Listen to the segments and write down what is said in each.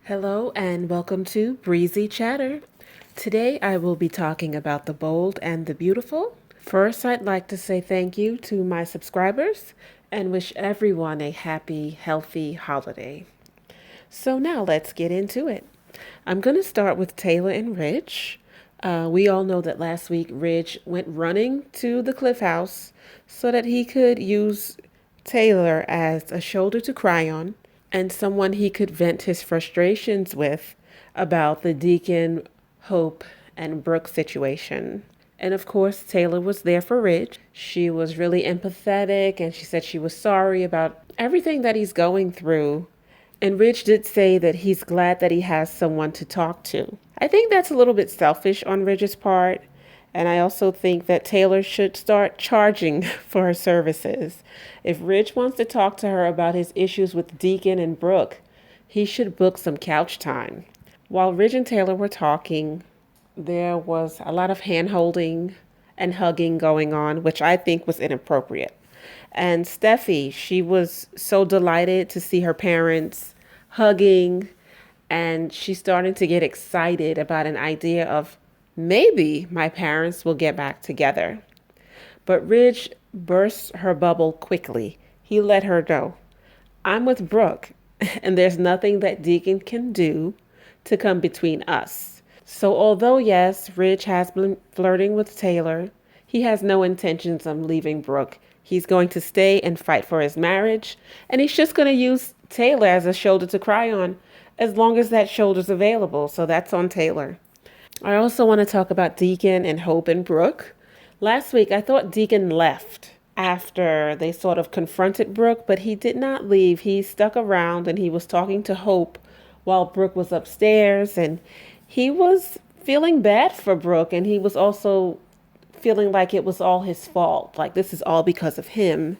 Hello and welcome to Breezy Chatter. Today I will be talking about the bold and the beautiful. First, I'd like to say thank you to my subscribers and wish everyone a happy, healthy holiday. So now let's get into it. I'm going to start with Taylor and Ridge. We all know that last week Ridge went running to the Cliff House so that he could use Taylor as a shoulder to cry on and someone he could vent his frustrations with about the Deacon, Hope, and Brooke situation. And of course, Taylor was there for Ridge. She was really empathetic and she said she was sorry about everything that he's going through. And Ridge did say that he's glad that he has someone to talk to. I think that's a little bit selfish on Ridge's part. And I also think that Taylor should start charging for her services. If Ridge wants to talk to her about his issues with Deacon and Brooke, he should book some couch time. While Ridge and Taylor were talking, there was a lot of hand holding and hugging going on, which I think was inappropriate. And Steffi, she was so delighted to see her parents hugging, and she's starting to get excited about an idea of maybe my parents will get back together. But Ridge burst her bubble quickly. He let her know, I'm with Brooke, and there's nothing that Deacon can do to come between us. So although, yes, Ridge has been flirting with Taylor, he has no intentions of leaving Brooke. He's going to stay and fight for his marriage, and he's just going to use Taylor as a shoulder to cry on as long as that shoulder's available. So that's on Taylor. I also want to talk about Deacon and Hope and Brooke. Last week, I thought Deacon left after they sort of confronted Brooke, but he did not leave. He stuck around and he was talking to Hope while Brooke was upstairs, and he was feeling bad for Brooke, and he was also feeling like it was all his fault, like this is all because of him.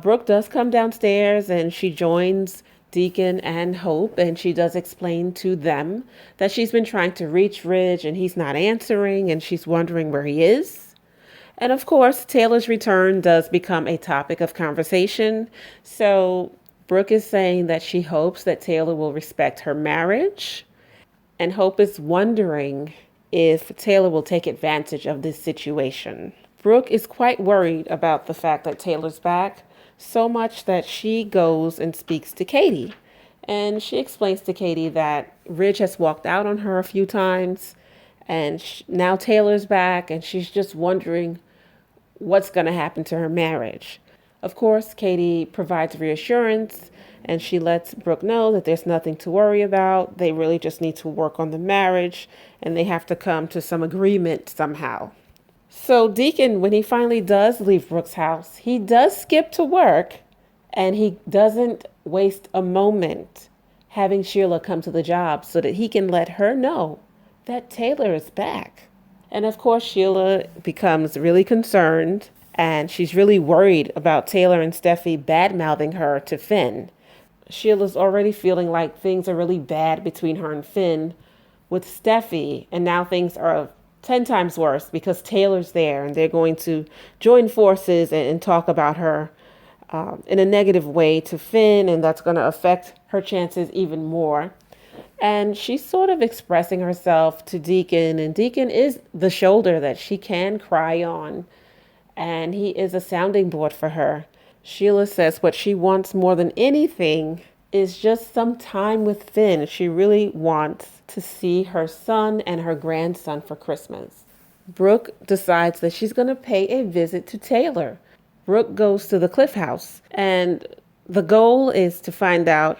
Brooke does come downstairs and she joins Deacon and Hope, and she does explain to them that she's been trying to reach Ridge and he's not answering, and she's wondering where he is. And of course, Taylor's return does become a topic of conversation. So Brooke is saying that she hopes that Taylor will respect her marriage, and Hope is wondering if Taylor will take advantage of this situation. Brooke is quite worried about the fact that Taylor's back, so much that she goes and speaks to Katie. And she explains to Katie that Ridge has walked out on her a few times, and now Taylor's back, and she's just wondering what's going to happen to her marriage. Of course, Katie provides reassurance, and she lets Brooke know that there's nothing to worry about. They really just need to work on the marriage, and they have to come to some agreement somehow. So Deacon, when he finally does leave Brooke's house, he does skip to work, and he doesn't waste a moment having Sheila come to the job so that he can let her know that Taylor is back. And of course, Sheila becomes really concerned, and she's really worried about Taylor and Steffi bad-mouthing her to Finn. Sheila's already feeling like things are really bad between her and Finn with Steffi, and now things are 10 times worse because Taylor's there, and they're going to join forces and talk about her in a negative way to Finn, and that's going to affect her chances even more. And she's sort of expressing herself to Deacon, and Deacon is the shoulder that she can cry on, and he is a sounding board for her. Sheila says what she wants more than anything is just some time with Finn. She really wants to see her son and her grandson for Christmas. Brooke decides that she's going to pay a visit to Taylor. Brooke goes to the Cliff House, and the goal is to find out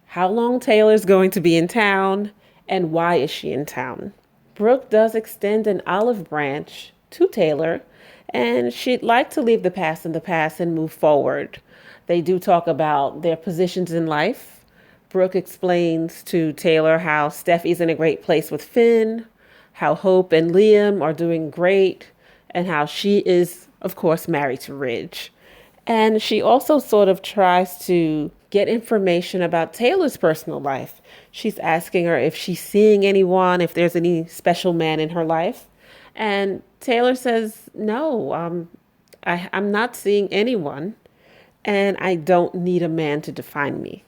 how long Taylor's going to be in town and why is she in town. Brooke does extend an olive branch to Taylor, and she'd like to leave the past in the past and move forward. They do talk about their positions in life. Brooke explains to Taylor how Steffi's in a great place with Finn, how Hope and Liam are doing great, and how she is, of course, married to Ridge. And she also sort of tries to get information about Taylor's personal life. She's asking her if she's seeing anyone, if there's any special man in her life. And Taylor says, no, I'm not seeing anyone, and I don't need a man to define me.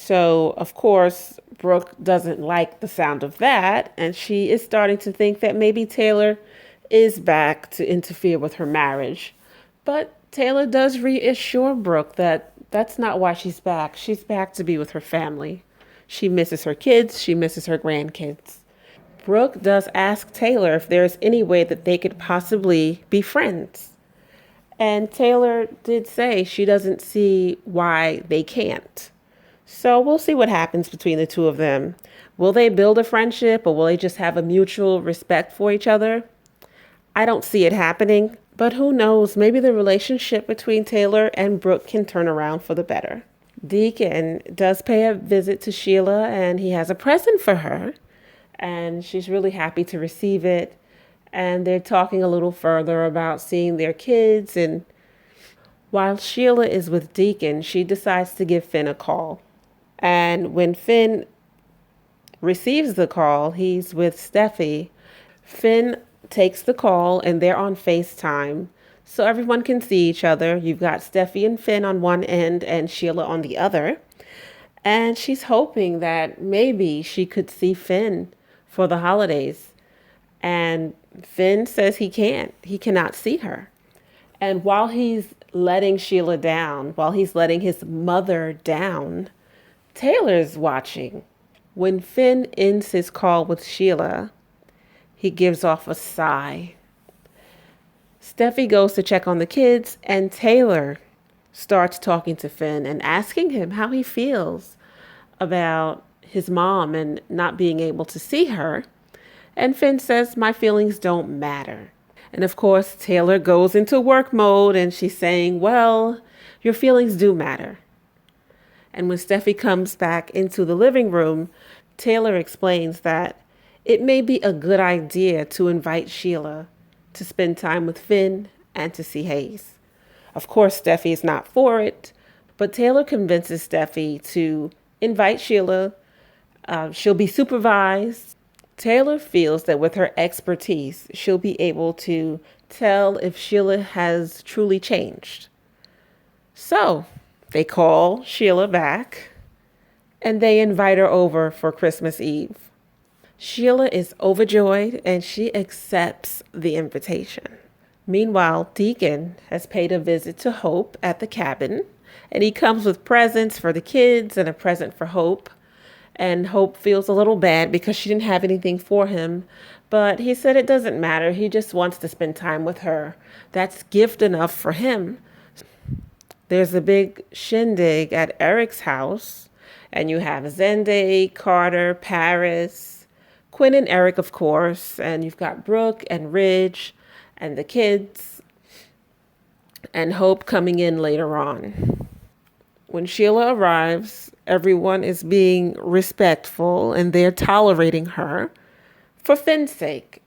So, of course, Brooke doesn't like the sound of that, and she is starting to think that maybe Taylor is back to interfere with her marriage. But Taylor does reassure Brooke that that's not why she's back. She's back to be with her family. She misses her kids, she misses her grandkids. Brooke does ask Taylor if there's any way that they could possibly be friends. And Taylor did say she doesn't see why they can't. So we'll see what happens between the two of them. Will they build a friendship or will they just have a mutual respect for each other? I don't see it happening, but who knows? Maybe the relationship between Taylor and Brooke can turn around for the better. Deacon does pay a visit to Sheila and he has a present for her. And she's really happy to receive it. And they're talking a little further about seeing their kids. And while Sheila is with Deacon, she decides to give Finn a call. And when Finn receives the call, he's with Steffi. Finn takes the call and they're on FaceTime. So everyone can see each other. You've got Steffi and Finn on one end and Sheila on the other. And she's hoping that maybe she could see Finn for the holidays. And Finn says he can't. He cannot see her. And while he's letting Sheila down, while he's letting his mother down, Taylor's watching. When Finn ends his call with Sheila, he gives off a sigh. Steffi goes to check on the kids, and Taylor starts talking to Finn and asking him how he feels about his mom and not being able to see her. And Finn says, my feelings don't matter. And of course, Taylor goes into work mode and she's saying, well, your feelings do matter. And when Steffi comes back into the living room, Taylor explains that it may be a good idea to invite Sheila to spend time with Finn and to see Hayes. Of course, Steffi is not for it, but Taylor convinces Steffi to invite Sheila. She'll be supervised. Taylor feels that with her expertise, she'll be able to tell if Sheila has truly changed. So they call Sheila back and they invite her over for Christmas Eve. Sheila is overjoyed and she accepts the invitation. Meanwhile, Deacon has paid a visit to Hope at the cabin, and he comes with presents for the kids and a present for Hope. And Hope feels a little bad because she didn't have anything for him, but he said it doesn't matter. He just wants to spend time with her. That's gift enough for him. There's a big shindig at Eric's house, and you have Zende, Carter, Paris, Quinn and Eric, of course, and you've got Brooke and Ridge and the kids, and Hope coming in later on. When Sheila arrives, everyone is being respectful and they're tolerating her for Finn's sake.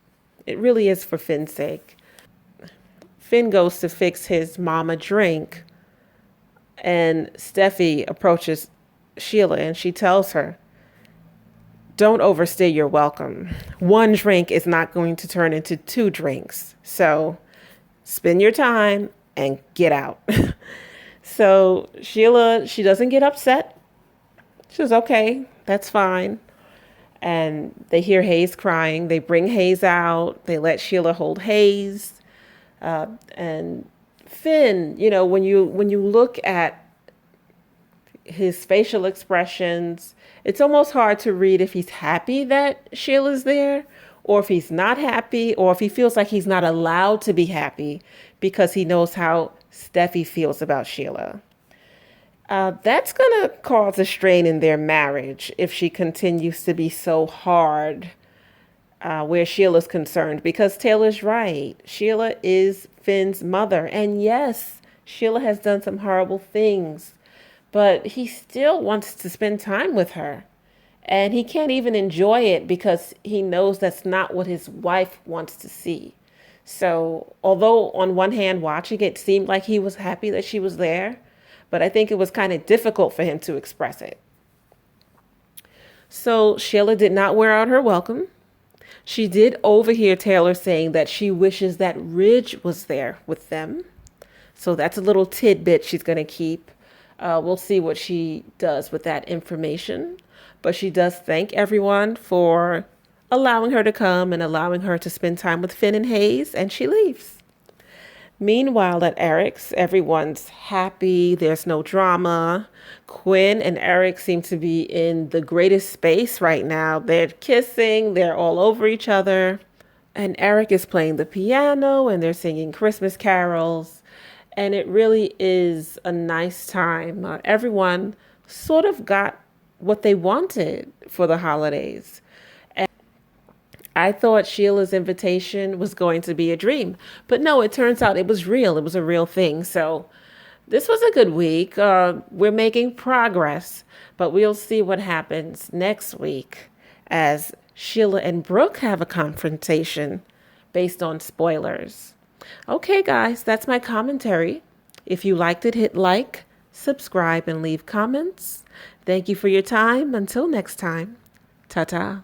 It really is for Finn's sake. Finn goes to fix his mom a drink and Steffi approaches Sheila and she tells her, don't overstay your welcome. One drink is not going to turn into two drinks. So spend your time and get out. So Sheila, she doesn't get upset. She says, okay, that's fine. And they hear Hayes crying. They bring Hayes out. They let Sheila hold Hayes. And Finn, when you look at his facial expressions, it's almost hard to read if he's happy that Sheila's there, or if he's not happy, or if he feels like he's not allowed to be happy because he knows how Steffi feels about Sheila. That's going to cause a strain in their marriage if she continues to be so hard where Sheila's concerned, because Taylor's right. Sheila is Finn's mother. And yes, Sheila has done some horrible things, but he still wants to spend time with her. And he can't even enjoy it because he knows that's not what his wife wants to see. So although on one hand, watching it seemed like he was happy that she was there, but I think it was kind of difficult for him to express it. So Sheila did not wear out her welcome. She did overhear Taylor saying that she wishes that Ridge was there with them. So that's a little tidbit she's going to keep. We'll see what she does with that information. But she does thank everyone for allowing her to come and allowing her to spend time with Finn and Hayes, and she leaves. Meanwhile, at Eric's, everyone's happy. There's no drama. Quinn and Eric seem to be in the greatest space right now. They're kissing, they're all over each other. And Eric is playing the piano and they're singing Christmas carols. And it really is a nice time. Everyone sort of got what they wanted for the holidays. I thought Sheila's invitation was going to be a dream, but no, it turns out it was real. It was a real thing. So this was a good week. We're making progress, but we'll see what happens next week as Sheila and Brooke have a confrontation based on spoilers. Okay, guys, that's my commentary. If you liked it, hit like, subscribe, and leave comments. Thank you for your time. Until next time, ta-ta.